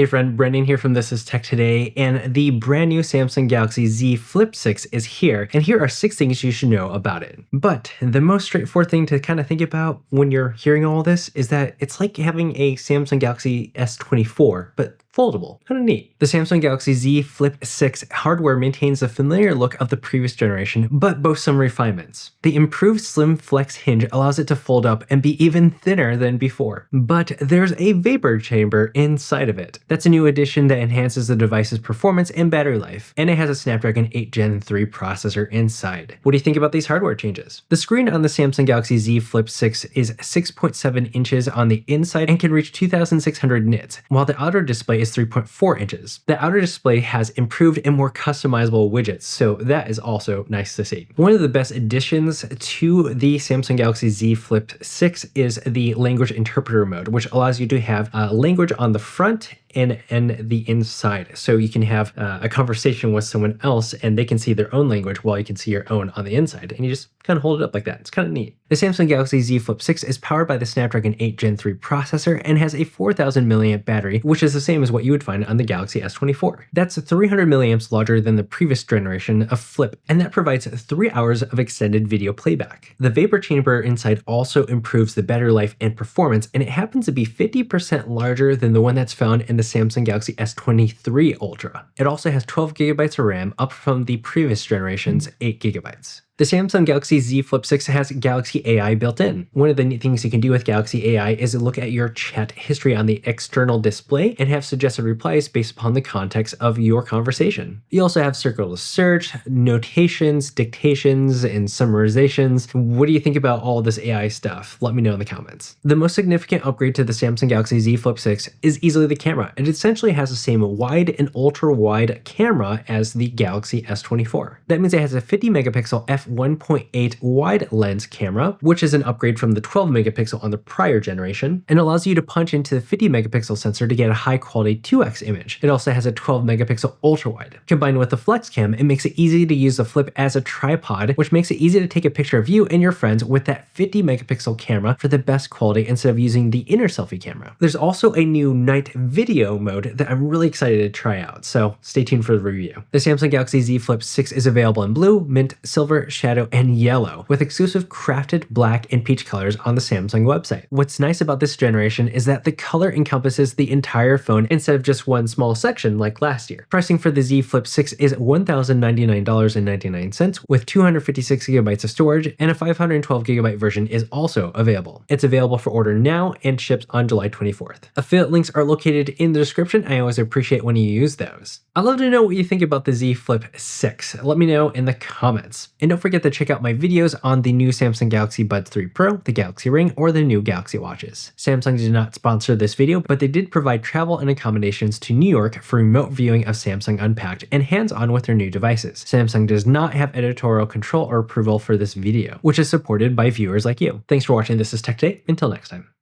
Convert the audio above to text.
Hey friend, Brendan here from This Is Tech Today, and the brand new Samsung Galaxy Z Flip 6 is here, and here are 6 things you should know about it. But the most straightforward thing to kind of think about when you're hearing all this is that it's like having a Samsung Galaxy S24, but foldable. Kind of neat. The Samsung Galaxy Z Flip 6 hardware maintains the familiar look of the previous generation, but boasts some refinements. The improved slim flex hinge allows it to fold up and be even thinner than before. But there's a vapor chamber inside of it. That's a new addition that enhances the device's performance and battery life, and it has a Snapdragon 8 Gen 3 processor inside. What do you think about these hardware changes? The screen on the Samsung Galaxy Z Flip 6 is 6.7 inches on the inside and can reach 2,600 nits, while the outer display is 3.4 inches. The outer display has improved and more customizable widgets, so that is also nice to see. One of the best additions to the Samsung Galaxy Z Flip 6 is the language interpreter mode, which allows you to have language on the front and the inside. So you can have a conversation with someone else and they can see their own language while you can see your own on the inside. And you just kind of hold it up like that. It's kind of neat. The Samsung Galaxy Z Flip 6 is powered by the Snapdragon 8 Gen 3 processor and has a 4,000 milliamp battery, which is the same as what you would find on the Galaxy S24. That's 300 milliamps larger than the previous generation of Flip, and that provides 3 hours of extended video playback. The vapor chamber inside also improves the battery life and performance, and it happens to be 50% larger than the one that's found in the Samsung Galaxy S23 Ultra. It also has 12 gigabytes of RAM, up from the previous generation's 8 gigabytes. The Samsung Galaxy Z Flip 6 has Galaxy AI built in. One of the neat things you can do with Galaxy AI is look at your chat history on the external display and have suggested replies based upon the context of your conversation. You also have circle to search, notations, dictations, and summarizations. What do you think about all this AI stuff? Let me know in the comments. The most significant upgrade to the Samsung Galaxy Z Flip 6 is easily the camera. It essentially has the same wide and ultra wide camera as the Galaxy S24. That means it has a 50 megapixel f1.8 wide lens camera, which is an upgrade from the 12 megapixel on the prior generation, and allows you to punch into the 50 megapixel sensor to get a high quality 2x image. It also has a 12 megapixel ultra wide. Combined with the flex cam, it makes it easy to use the Flip as a tripod, which makes it easy to take a picture of you and your friends with that 50 megapixel camera for the best quality instead of using the inner selfie camera. There's also a new night video mode that I'm really excited to try out, so stay tuned for the review. The Samsung Galaxy Z Flip 6 is available in blue, mint, silver, shadow, and yellow, with exclusive crafted black and peach colors on the Samsung website. What's nice about this generation is that the color encompasses the entire phone instead of just one small section like last year. Pricing for the Z Flip 6 is $1,099.99 with 256 gigabytes of storage, and a 512 gigabyte version is also available. It's available for order now and ships on July 24th. Affiliate links are located in the description. I always appreciate when you use those. I'd love to know what you think about the Z Flip 6. Let me know in the comments. And don't forget to check out my videos on the new Samsung Galaxy Buds 3 Pro, the Galaxy Ring, or the new Galaxy Watches. Samsung did not sponsor this video, but they did provide travel and accommodations to New York for remote viewing of Samsung Unpacked and hands-on with their new devices. Samsung does not have editorial control or approval for this video, which is supported by viewers like you. Thanks for watching This Is Tech Today. Until next time.